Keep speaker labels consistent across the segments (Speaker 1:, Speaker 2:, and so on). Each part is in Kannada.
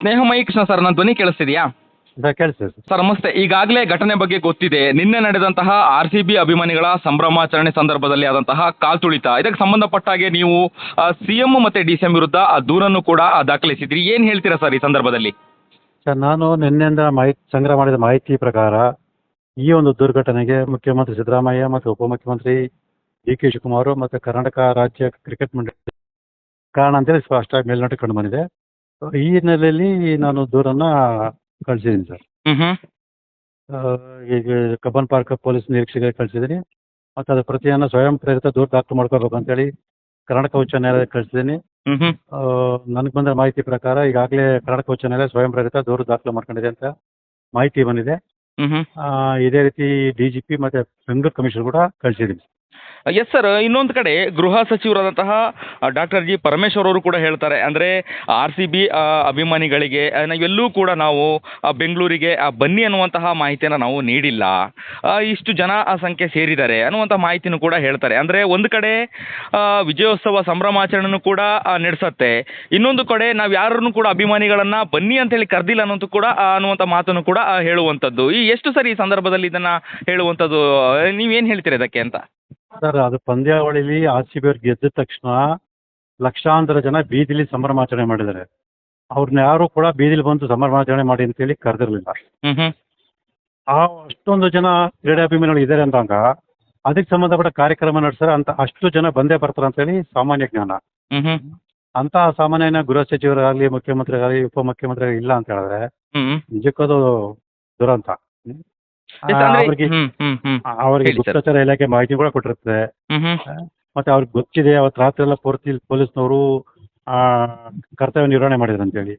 Speaker 1: ಸ್ನೇಹಮಯಿ ಕೃಷ್ಣ ಸರ್, ನನ್ನ ಧ್ವನಿ ಕೇಳಿಸ್ತಿದೆಯಾ?
Speaker 2: ಕೇಳಿಸ್ತದೆ ಸರ್.
Speaker 1: ಸರ್ ನಮಸ್ತೆ. ಈಗಾಗಲೇ ಘಟನೆ ಬಗ್ಗೆ ಗೊತ್ತಿದೆ. ನಿನ್ನೆ ನಡೆದಂತಹ RCB ಅಭಿಮಾನಿಗಳ ಸಂಭ್ರಮಾಚರಣೆ ಸಂದರ್ಭದಲ್ಲಿ ಆದಂತಹ ಕಾಲ್ತುಳಿತ, ಇದಕ್ಕೆ ಸಂಬಂಧಪಟ್ಟ ಹಾಗೆ ನೀವು CM ಮತ್ತೆ DCM ವಿರುದ್ಧ ದೂರನ್ನು ಕೂಡ ದಾಖಲಿಸಿದ್ರಿ. ಏನ್ ಹೇಳ್ತೀರಾ ಸರ್ ಈ ಸಂದರ್ಭದಲ್ಲಿ?
Speaker 2: ಸರ್, ನಾನು ನಿನ್ನೆಯಿಂದ ಸಂಗ್ರಹ ಮಾಡಿದ ಮಾಹಿತಿ ಪ್ರಕಾರ ಈ ಒಂದು ದುರ್ಘಟನೆಗೆ ಮುಖ್ಯಮಂತ್ರಿ ಸಿದ್ದರಾಮಯ್ಯ ಮತ್ತು ಉಪಮುಖ್ಯಮಂತ್ರಿ DK ಶಿವಕುಮಾರ್ ಮತ್ತು ಕರ್ನಾಟಕ ರಾಜ್ಯ ಕ್ರಿಕೆಟ್ ಮಂಡಳಿ ಕಾರಣ ಅಂತೇಳಿ ಸ್ಪಷ್ಟ ಮೇಲ್ನೋಟಕ್ಕೆ ಕಂಡು ಬಂದಿದೆ. ಈ ಹಿನ್ನೆಲೆಯಲ್ಲಿ ನಾನು ದೂರನ್ನ ಕಳಿಸಿದ್ದೀನಿ ಸರ್.
Speaker 1: ಹ್ಮ್
Speaker 2: ಈಗ ಕಬ್ಬನ್ ಪಾರ್ಕ್ ಪೊಲೀಸ್ ನಿರೀಕ್ಷೆಗೆ ಕಳಿಸಿದ್ದೀನಿ ಮತ್ತು ಅದ್ರ ಪ್ರತಿಯನ್ನ ಸ್ವಯಂ ಪ್ರೇರಿತ ದೂರು ದಾಖಲು ಮಾಡ್ಕೋಬೇಕು ಅಂತೇಳಿ ಕರ್ನಾಟಕ ಉಚ್ಚ ನ್ಯಾಯಾಲಯಕ್ಕೆ ಕಳಿಸಿದ್ದೀನಿ.
Speaker 1: ಹ್ಮ್
Speaker 2: ನನಗೆ ಬಂದ ಮಾಹಿತಿ ಪ್ರಕಾರ ಈಗಾಗಲೇ ಕರ್ನಾಟಕ ಉಚ್ಚ ನ್ಯಾಯಾಲಯ ಸ್ವಯಂ ಪ್ರೇರಿತ ದೂರು ದಾಖಲು ಮಾಡ್ಕೊಂಡಿದೆ ಅಂತ ಮಾಹಿತಿ ಬಂದಿದೆ.
Speaker 1: ಹ್ಮ್
Speaker 2: ಇದೇ ರೀತಿ DGP ಮತ್ತು ಬೆಂಗಳೂರು ಕಮಿಷನರ್ ಕೂಡ ಕಳಿಸಿದ್ದೀನಿ.
Speaker 1: Yes sir. ಇನ್ನೊಂದು ಕಡೆ ಗೃಹ ಸಚಿವರಾದಂತಹ ಡಾಕ್ಟರ್ G. ಪರಮೇಶ್ವರ್ ಅವರು ಕೂಡ ಹೇಳ್ತಾರೆ, ಅಂದರೆ RCB ಅಭಿಮಾನಿಗಳಿಗೆ ನಾವೆಲ್ಲೂ ಕೂಡ ನಾವು ಬೆಂಗಳೂರಿಗೆ ಬನ್ನಿ ಅನ್ನುವಂತಹ ಮಾಹಿತಿಯನ್ನು ನಾವು ನೀಡಿಲ್ಲ, ಇಷ್ಟು ಜನ ಸಂಖ್ಯೆ ಸೇರಿದ್ದಾರೆ ಅನ್ನುವಂಥ ಮಾಹಿತಿನೂ ಕೂಡ ಹೇಳ್ತಾರೆ. ಅಂದರೆ ಒಂದು ಕಡೆ ವಿಜಯೋತ್ಸವ ಸಂಭ್ರಮಾಚರಣೆನೂ ಕೂಡ ನಡೆಸತ್ತೆ, ಇನ್ನೊಂದು ಕಡೆ ನಾವು ಯಾರನ್ನು ಕೂಡ ಅಭಿಮಾನಿಗಳನ್ನು ಬನ್ನಿ ಅಂತೇಳಿ ಕರೆದಿಲ್ಲ ಅನ್ನೋದು ಕೂಡ ಅನ್ನುವಂಥ ಮಾತನ್ನು ಕೂಡ ಹೇಳುವಂಥದ್ದು. ಎಷ್ಟು ಸರಿ ಈ ಸಂದರ್ಭದಲ್ಲಿ ಇದನ್ನು ಹೇಳುವಂಥದ್ದು? ನೀವೇನು ಹೇಳ್ತೀರಾ ಇದಕ್ಕೆ ಅಂತ?
Speaker 2: ಸರ್, ಅದು ಪಂದ್ಯಾವಳಿಲಿ RCB ಅವ್ರು ಗೆದ್ದ ತಕ್ಷಣ ಲಕ್ಷಾಂತರ ಜನ ಬೀದಿಲಿ ಸಂಭ್ರಮಾಚರಣೆ ಮಾಡಿದ್ದಾರೆ. ಅವ್ರನ್ನ ಯಾರು ಕೂಡ ಬೀದಿಲಿ ಬಂದು ಸಂಭ್ರಮಾಚರಣೆ ಮಾಡಿ ಅಂತೇಳಿ ಕರೆದಿರಲಿಲ್ಲ.
Speaker 1: ಹ್ಮ್
Speaker 2: ಅಷ್ಟೊಂದು ಜನ ಕ್ರೀಡಾಭಿಮಾನಿಗಳು ಇದ್ದಾರೆ ಅಂದಾಗ ಅದಕ್ಕೆ ಸಂಬಂಧಪಟ್ಟ ಕಾರ್ಯಕ್ರಮ ನಡೆಸ್ತಾರೆ ಅಂತ ಅಷ್ಟು ಜನ ಬಂದೇ ಬರ್ತಾರೆ ಅಂತೇಳಿ ಸಾಮಾನ್ಯ ಜ್ಞಾನ.
Speaker 1: ಹ್ಮ್
Speaker 2: ಅಂತ ಸಾಮಾನ್ಯನ ಗೃಹ ಸಚಿವರಾಗಲಿ ಮುಖ್ಯಮಂತ್ರಿಗಾಗಲಿ ಉಪಮುಖ್ಯಮಂತ್ರಿ ಇಲ್ಲ ಅಂತ ಹೇಳಿದ್ರೆ
Speaker 1: ಹ್ಮ್
Speaker 2: ನಿಜಕ್ಕದು ದುರಂತ. ಅವರಿಗೆ ಗುಪ್ತಚರ ಇಲಾಖೆ ಮಾಹಿತಿ ಕೂಡ ಕೊಟ್ಟಿರ್ತದೆ. ಮತ್ತೆ ಅವ್ರಿಗೆ ಗೊತ್ತಿದೆ ಅವತ್ತು ರಾತ್ರಿ ಎಲ್ಲ ಪೂರ್ತಿ ಪೊಲೀಸ್ನವರು ಕರ್ತವ್ಯ ನಿರ್ವಹಣೆ ಮಾಡಿದ್ರು ಅಂತೇಳಿ.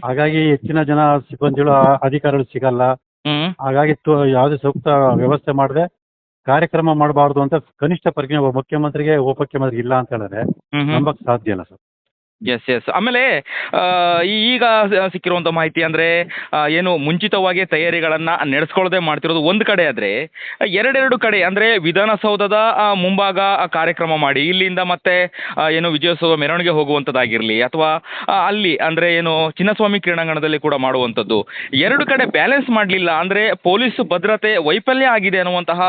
Speaker 2: ಹಾಗಾಗಿ ಹೆಚ್ಚಿನ ಜನ ಸಿಬ್ಬಂದಿಗಳು ಅಧಿಕಾರಿಗಳು ಸಿಗಲ್ಲ. ಹಾಗಾಗಿ ಯಾವುದೇ ಸೂಕ್ತ ವ್ಯವಸ್ಥೆ ಮಾಡದೆ ಕಾರ್ಯಕ್ರಮ ಮಾಡಬಾರ್ದು ಅಂತ ಕನಿಷ್ಠ ಪರಿಜ್ಞೆ ಮುಖ್ಯಮಂತ್ರಿಗೆ ಉಪಮುಖ್ಯಮಂತ್ರಿಗೆ ಇಲ್ಲ ಅಂತ ಹೇಳಿದ್ರೆ ನಂಬಕ್ ಸಾಧ್ಯ ಇಲ್ಲ ಸರ್.
Speaker 1: ಎಸ್. ಆಮೇಲೆ ಈಗ ಸಿಕ್ಕಿರುವಂಥ ಮಾಹಿತಿ ಅಂದರೆ ಏನು ಮುಂಚಿತವಾಗಿ ತಯಾರಿಗಳನ್ನು ನಡೆಸ್ಕೊಳ್ಳದೆ ಮಾಡ್ತಿರೋದು ಒಂದು ಕಡೆ ಆದರೆ, ಎರಡೆರಡು ಕಡೆ ಅಂದರೆ ವಿಧಾನಸೌಧದ ಮುಂಭಾಗ ಕಾರ್ಯಕ್ರಮ ಮಾಡಿ ಇಲ್ಲಿಂದ ಮತ್ತೆ ಏನು ವಿಜಯೋತ್ಸವ ಮೆರವಣಿಗೆ ಹೋಗುವಂಥದ್ದಾಗಿರಲಿ, ಅಥವಾ ಅಲ್ಲಿ ಅಂದರೆ ಏನು ಚಿನ್ನಸ್ವಾಮಿ ಕ್ರೀಡಾಂಗಣದಲ್ಲಿ ಕೂಡ ಮಾಡುವಂಥದ್ದು, ಎರಡು ಕಡೆ ಬ್ಯಾಲೆನ್ಸ್ ಮಾಡಲಿಲ್ಲ ಅಂದರೆ ಪೊಲೀಸ್ ಭದ್ರತೆ ವೈಫಲ್ಯ ಆಗಿದೆ ಅನ್ನುವಂತಹ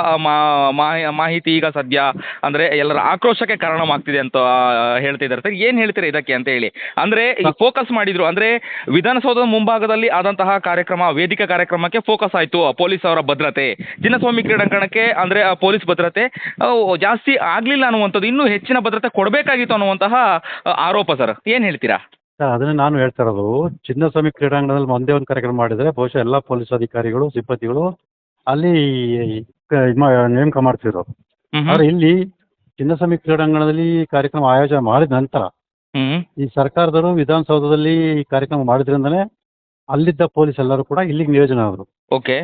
Speaker 1: ಮಾಹಿತಿ ಈಗ ಸದ್ಯ ಅಂದರೆ ಎಲ್ಲರ ಆಕ್ರೋಶಕ್ಕೆ ಕಾರಣವಾಗ್ತಿದೆ ಅಂತ ಹೇಳ್ತಿದ್ದಾರೆ. ಸರ್, ಏನು ಹೇಳ್ತೀರಾ ಇದಕ್ಕೆ ಅಂತ ಹೇಳಿ? ಅಂದ್ರೆ ಫೋಕಸ್ ಮಾಡಿದ್ರು, ಅಂದ್ರೆ ವಿಧಾನಸೌಧದ ಮುಂಭಾಗದಲ್ಲಿ ಆದಂತಹ ಕಾರ್ಯಕ್ರಮ, ವೇದಿಕೆ ಕಾರ್ಯಕ್ರಮಕ್ಕೆ ಫೋಕಸ್ ಆಯ್ತು ಪೊಲೀಸ್ ಅವರ ಭದ್ರತೆ, ಚಿನ್ನಸ್ವಾಮಿ ಕ್ರೀಡಾಂಗಣಕ್ಕೆ ಅಂದ್ರೆ ಪೊಲೀಸ್ ಭದ್ರತೆ ಜಾಸ್ತಿ ಆಗ್ಲಿಲ್ಲ ಅನ್ನುವಂಥದ್ದು, ಇನ್ನೂ ಹೆಚ್ಚಿನ ಭದ್ರತೆ ಕೊಡಬೇಕಾಗಿತ್ತು ಅನ್ನುವಂತಹ ಆರೋಪ. ಸರ್, ಏನ್ ಹೇಳ್ತೀರಾ?
Speaker 2: ಅದನ್ನ ನಾನು ಹೇಳ್ತಾ ಇರೋದು, ಚಿನ್ನಸ್ವಾಮಿ ಕ್ರೀಡಾಂಗಣದಲ್ಲಿ ಒಂದೇ ಒಂದು ಕಾರ್ಯಕ್ರಮ ಮಾಡಿದ್ರೆ ಬಹುಶಃ ಎಲ್ಲಾ ಪೊಲೀಸ್ ಅಧಿಕಾರಿಗಳು ಸಿಬ್ಬಂದಿಗಳು ಅಲ್ಲಿ ನೇಮಕ ಮಾಡ್ತಿದ್ರು. ಆದ್ರೆ ಇಲ್ಲಿ ಚಿನ್ನಸ್ವಾಮಿ ಕ್ರೀಡಾಂಗಣದಲ್ಲಿ ಕಾರ್ಯಕ್ರಮ ಆಯೋಜನೆ ಮಾಡಿದ ನಂತರ ಈ ಸರ್ಕಾರದವರು ವಿಧಾನಸೌಧದಲ್ಲಿ ಈ ಕಾರ್ಯಕ್ರಮ ಮಾಡಿದ್ರಿಂದನೇ ಅಲ್ಲಿದ್ದ ಪೊಲೀಸ್ ಎಲ್ಲರೂ ಕೂಡ ಇಲ್ಲಿಗೆ ನಿಯೋಜನೆ ಆದರು.
Speaker 1: ಓಕೆ.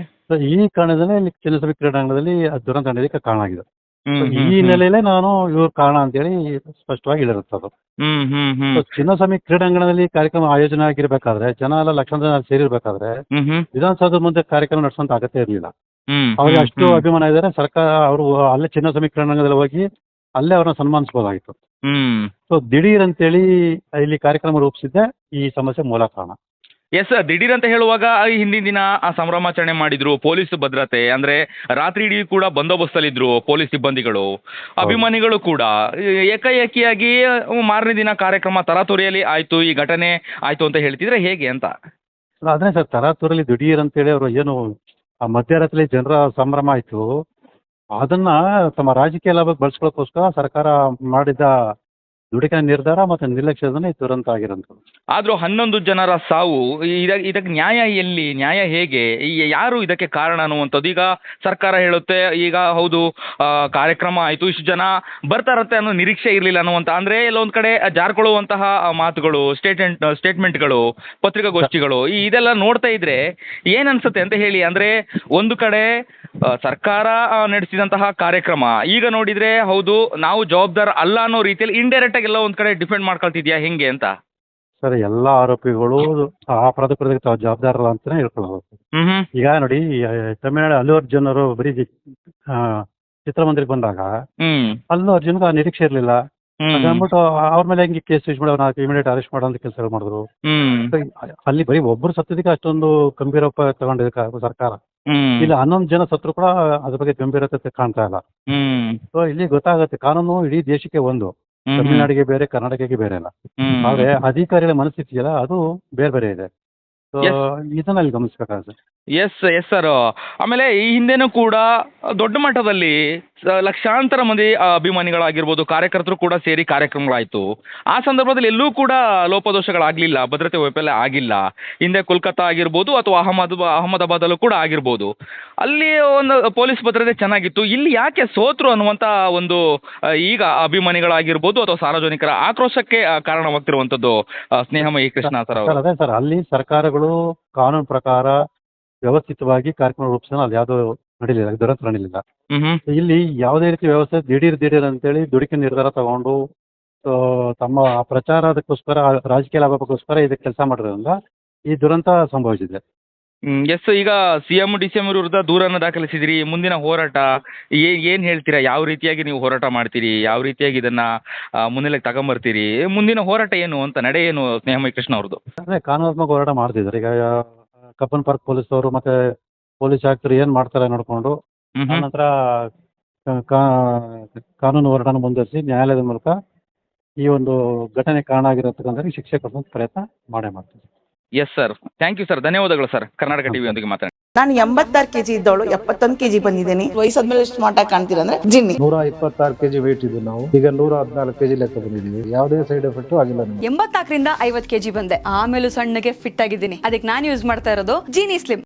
Speaker 2: ಈ ಕಾರಣದಲ್ಲೇ ಇಲ್ಲಿ ಚಿನ್ನಸ್ವಾಮಿ ಕ್ರೀಡಾಂಗಣದಲ್ಲಿ ದುರಂತ ನಡೆಯೋದಕ್ಕೆ ಕಾರಣ ಆಗಿದೆ. ಈ ಹಿನ್ನೆಲೆಯಲ್ಲೇ ನಾನು ಇವ್ರ ಕಾರಣ ಅಂತೇಳಿ ಸ್ಪಷ್ಟವಾಗಿ ಹೇಳಿರುತ್ತದು. ಚಿನ್ನಸ್ವಾಮಿ ಕ್ರೀಡಾಂಗಣದಲ್ಲಿ ಕಾರ್ಯಕ್ರಮ ಆಯೋಜನೆ ಆಗಿರ್ಬೇಕಾದ್ರೆ ಜನ ಎಲ್ಲ ಲಕ್ಷಾಂತರ ಜನ ಸೇರಿರ್ಬೇಕಾದ್ರೆ ವಿಧಾನಸೌಧದ ಮುಂದೆ ಕಾರ್ಯಕ್ರಮ ನಡೆಸುವಂತ ಅಗತ್ಯ ಇರಲಿಲ್ಲ. ಅವ್ರಿಗೆ ಅಷ್ಟು ಅಭಿಮಾನ ಇದ್ದಾರೆ, ಸರ್ಕಾರ ಅವರು ಅಲ್ಲೇ ಚಿನ್ನಸ್ವಾಮಿ ಕ್ರೀಡಾಂಗಣದಲ್ಲಿ ಹೋಗಿ ಅಲ್ಲೇ ಅವ್ರನ್ನ ಸನ್ಮಾನಿಸಬಹುದಾಗಿತ್ತು. ಸೊ ದಿಢೀರ್ ಅಂತೇಳಿ ಇಲ್ಲಿ ಕಾರ್ಯಕ್ರಮ ರೂಪಿಸಿದ್ದೆ ಈ ಸಮಸ್ಯೆ ಮೂಲ ಕಾರಣ.
Speaker 1: ಎಸ್, ದಿಢೀರ್ ಅಂತ ಹೇಳುವಾಗ ಹಿಂದಿನ ದಿನ ಆ ಸಂಭ್ರಮಾಚರಣೆ ಮಾಡಿದ್ರು, ಪೊಲೀಸ್ ಭದ್ರತೆ ಅಂದ್ರೆ ರಾತ್ರಿ ಇಡೀ ಕೂಡ ಬಂದೋಬಸ್ತಲ್ಲಿದ್ರು ಪೊಲೀಸ್ ಸಿಬ್ಬಂದಿಗಳು, ಅಭಿಮಾನಿಗಳು ಕೂಡ. ಏಕಾಏಕಿಯಾಗಿ ಮಾರನೇ ದಿನ ಕಾರ್ಯಕ್ರಮ ತರಾತುರಿಯಲ್ಲಿ ಆಯ್ತು, ಈ ಘಟನೆ ಆಯ್ತು ಅಂತ ಹೇಳ್ತಿದ್ರೆ ಹೇಗೆ ಅಂತ?
Speaker 2: ಅದೇ ಸರ್, ತರಾತುರಿಯಲ್ಲಿ ದಿಢೀರ್ ಅಂತೇಳಿ ಅವರು ಏನು ಆ ಮಧ್ಯರಾತ್ರಿ ಜನರ ಸಂಭ್ರಮ ಆಯ್ತು, ಅದನ್ನ ತಮ್ಮ ರಾಜಕೀಯ ಲಾಭಕ್ಕೆ ಬಳಸ್ಕೊಳ್ಳೋಕ್ಕೋಸ್ಕರ ಸರ್ಕಾರ ಮಾಡಿದ ದುಡುಕಿನ ನಿರ್ಧಾರ ಮತ್ತು ನಿರ್ಲಕ್ಷ್ಯದಿಂದ ದುರಂತ ಆಗಿರೋದು.
Speaker 1: ಆದರೂ 11 ಜನರ ಸಾವು, ಇದಕ್ಕೆ ನ್ಯಾಯ ಎಲ್ಲಿ, ನ್ಯಾಯ ಹೇಗೆ, ಯಾರು ಇದಕ್ಕೆ ಕಾರಣ ಅನ್ನುವಂಥದ್ದು? ಈಗ ಸರ್ಕಾರ ಹೇಳುತ್ತೆ ಈಗ ಹೌದು ಕಾರ್ಯಕ್ರಮ ಆಯಿತು, ಇಷ್ಟು ಜನ ಬರ್ತಾರತ್ತೆ ಅನ್ನೋ ನಿರೀಕ್ಷೆ ಇರಲಿಲ್ಲ ಅನ್ನುವಂಥ, ಅಂದರೆ ಎಲ್ಲೊಂದು ಕಡೆ ಜಾರ್ಕೊಳ್ಳುವಂತಹ ಮಾತುಗಳು, ಸ್ಟೇಟ್ಮೆಂಟ್ಗಳು, ಪತ್ರಿಕಾಗೋಷ್ಠಿಗಳು ಇದೆಲ್ಲ ನೋಡ್ತಾ ಇದ್ರೆ ಏನು ಅನ್ಸುತ್ತೆ ಅಂತ ಹೇಳಿ. ಅಂದರೆ ಒಂದು ಕಡೆ ಸರ್ಕಾರ ನಡೆಸಿದಂತಹ ಕಾರ್ಯಕ್ರಮ ಈಗ ನೋಡಿದರೆ ಹೌದು ನಾವು ಜವಾಬ್ದಾರ ಅಲ್ಲ ಅನ್ನೋ ರೀತಿಯಲ್ಲಿ ಇಂಡೈರೆಕ್ಟ್ ಆಗಿ ಎಲ್ಲ ಒಂದು ಕಡೆ ಡಿಫೆಂಡ್ ಮಾಡ್ಕೊಳ್ತಿದ್ಯಾ ಹೆಂಗೆ ಅಂತ?
Speaker 2: ಸರ್, ಎಲ್ಲ ಆರೋಪಿಗಳು ಆ ಅಪರಾಧಕ್ಕೆ ತಾವು ಜವಾಬ್ದಾರಲ್ಲ ಅಂತಾನೆ ಹೇಳ್ಕೊಳ್ಳೋದು. ಈಗ ನೋಡಿ, ತಮಿಳುನಾಡು ಅಲ್ಲು ಅರ್ಜುನ್ ಅವರು ಬರೀ ಚಿತ್ರಮಂದಿರಕ್ಕೆ ಬಂದಾಗ ಅಲ್ಲು ಅರ್ಜುನ್ಗೆ ಆ ನಿರೀಕ್ಷೆ ಇರಲಿಲ್ಲ. ಹಾಗಂದ್ಬಿಟ್ಟು ಅವ್ರ ಮೇಲೆ ಹೆಂಗೆ ಕೇಸ್ ಯೂಸ್ ಮಾಡಿ ಅವ್ರನ್ನ ಇಮಿಡಿಯೇಟ್ ಅರೆಸ್ಟ್ ಮಾಡೋ ಅಂತ ಕೆಲಸಗಳು ಮಾಡಿದ್ರು. ಅಲ್ಲಿ ಬರೀ ಒಬ್ಬರು ಸತ್ತದಕ್ಕೆ ಅಷ್ಟೊಂದು ಗಂಭೀರ ತಗೊಂಡಿದೆ ಸರ್ಕಾರ. ಇಲ್ಲಿ 11 ಜನ ಸತ್ರು ಕೂಡ ಅದ್ರ ಬಗ್ಗೆ ಗಂಭೀರತೆ ಕಾಣ್ತಾ ಇಲ್ಲ. ಸೊ ಇಲ್ಲಿ ಗೊತ್ತಾಗುತ್ತೆ ಕಾನೂನು ಇಡೀ ದೇಶಕ್ಕೆ ಒಂದು, ತಮಿಳುನಾಡಿಗೆ ಬೇರೆ, ಕರ್ನಾಟಕಕ್ಕೆ ಬೇರೆ ಅಲ್ಲ. ಆದ್ರೆ ಅಧಿಕಾರಿಗಳ ಮನಸ್ಥಿತಿ ಇದೆಯಲ್ಲ ಅದು ಬೇರೆ ಬೇರೆ ಇದೆ. ಸೊ ಇದನ್ನ ಅಲ್ಲಿ ಗಮನಿಸಬೇಕಾಗುತ್ತೆ.
Speaker 1: Yes sir. ಆಮೇಲೆ ಈ ಹಿಂದೆನೂ ಕೂಡ ದೊಡ್ಡ ಮಟ್ಟದಲ್ಲಿ ಲಕ್ಷಾಂತರ ಮಂದಿ ಅಭಿಮಾನಿಗಳಾಗಿರ್ಬೋದು, ಕಾರ್ಯಕರ್ತರು ಕೂಡ ಸೇರಿ ಕಾರ್ಯಕ್ರಮಗಳಾಯಿತು. ಆ ಸಂದರ್ಭದಲ್ಲಿ ಎಲ್ಲೂ ಕೂಡ ಲೋಪದೋಷಗಳಾಗಲಿಲ್ಲ, ಭದ್ರತೆ ವೈಫಲ್ಯ ಆಗಿಲ್ಲ. ಹಿಂದೆ ಕೋಲ್ಕತ್ತಾ ಆಗಿರ್ಬೋದು ಅಥವಾ ಅಹಮದಾಬಾದಲ್ಲೂ ಕೂಡ ಆಗಿರ್ಬೋದು, ಅಲ್ಲಿ ಒಂದು ಪೊಲೀಸ್ ಭದ್ರತೆ ಚೆನ್ನಾಗಿತ್ತು. ಇಲ್ಲಿ ಯಾಕೆ ಸೋತ್ರು ಅನ್ನುವಂಥ ಒಂದು ಈಗ ಅಭಿಮಾನಿಗಳಾಗಿರ್ಬೋದು ಅಥವಾ ಸಾರ್ವಜನಿಕರ ಆಕ್ರೋಶಕ್ಕೆ ಕಾರಣವಾಗ್ತಿರುವಂಥದ್ದು ಸ್ನೇಹಮಯಿ ಕೃಷ್ಣ ಸರ್ ಅವರು.
Speaker 2: ಅದೇ ಸರ್, ಅಲ್ಲಿ ಸರ್ಕಾರಗಳು ಕಾನೂನು ಪ್ರಕಾರ ವ್ಯವಸ್ಥಿತವಾಗಿ ಕಾರ್ಯಕ್ರಮ ರೂಪಿಸೋಣ, ಅಲ್ಲಿ ಯಾವುದೋ ನಡೀಲಿಲ್ಲ, ದುರಂತ ನಡೀಲಿಲ್ಲ. ಇಲ್ಲಿ ಯಾವುದೇ ರೀತಿ ವ್ಯವಸ್ಥೆ ದಿಢೀರ್ ಅಂತೇಳಿ ದುಡುಕಿ ನಿರ್ಧಾರ ತಗೊಂಡು ತಮ್ಮ ಪ್ರಚಾರದಕ್ಕೋಸ್ಕರ, ರಾಜಕೀಯ ಲಾಭಕ್ಕೋಸ್ಕರ ಇದಕ್ಕೆ ಕೆಲಸ ಮಾಡಿರೋದ್ರಿಂದ ಈ ದುರಂತ ಸಂಭವಿಸಿದೆ.
Speaker 1: ಎಸ್. ಈಗ CM DCM ವಿರುದ್ಧ ದೂರನ್ನು ದಾಖಲಿಸಿದಿರಿ. ಮುಂದಿನ ಹೋರಾಟ ಏನು ಹೇಳ್ತೀರಾ? ಯಾವ ರೀತಿಯಾಗಿ ನೀವು ಹೋರಾಟ ಮಾಡ್ತೀರಿ? ಯಾವ ರೀತಿಯಾಗಿ ಇದನ್ನ ಮುನ್ನೆಲೆಗೆ ತಗೊಂಬರ್ತೀರಿ? ಮುಂದಿನ ಹೋರಾಟ ಏನು ಅಂತ, ನಡೆ ಏನು ಸ್ನೇಹಮಯಿ ಕೃಷ್ಣ ಅವ್ರದ್ದು?
Speaker 2: ಅದೇ ಕಾನೂನಾತ್ಮಕ ಹೋರಾಟ ಮಾಡ್ತಿದ್ದಾರೆ. ಈಗ ಕಬ್ಬನ್ ಪಾರ್ಕ್ ಪೊಲೀಸ್ ಅವರು ಮತ್ತೆ ಪೊಲೀಸ್ ಆಯುಕ್ತರು ಏನ್ ಮಾಡ್ತಾರೆ ನೋಡ್ಕೊಂಡು ನಂತರ ಕಾನೂನು ಹೋರಾಟನ ಮುಂದುವರಿಸಿ ನ್ಯಾಯಾಲಯದ ಮೂಲಕ ಈ ಒಂದು ಘಟನೆ ಕಾರಣ ಆಗಿರತಕ್ಕಂಥ ಶಿಕ್ಷೆ ಕೊಡುವಂತ ಪ್ರಯತ್ನ ಮಾಡೇ ಮಾಡ್ತೀವಿ.
Speaker 1: Yes sir, thank you sir, ಧನ್ಯವಾದಗಳು ಸರ್. ಕರ್ನಾಟಕ ಟಿವಿಯೊಂದಿಗೆ ಮಾತಾಡಿ.
Speaker 3: ನಾನು 86 kg ಇದ್ದವಳು 71 kg ಬಂದಿದ್ದೀನಿ. ವಯಸ್ಸಾದ್ಮೇಲೆ ಸ್ಮಾರ್ಟ್ ಆಗಿ ಕಾಣ್ತೀರಾ ಅಂದ್ರೆ ಜಿನ್ನಿ.
Speaker 4: 126 kg ವೇಟ್ ಇದ್ದು ನಾವು ಈಗ 114 kg ಲೆಕ್ಕ ಬಂದಿದ್ದೀವಿ. ಯಾವುದೇ ಸೈಡ್ ಎಫೆಕ್ಟ್ ಆಗಿಲ್ಲ.
Speaker 5: 84ರಿಂದ 50 kg ಬಂದೆ. ಆಮೇಲೂ ಸಣ್ಣಗೆ ಫಿಟ್ ಆಗಿದ್ದೀನಿ. ಅದಕ್ಕೆ ನಾನು ಯೂಸ್ ಮಾಡ್ತಾ ಇರೋದು ಜೀನಿ ಸ್ಲಿಮ್.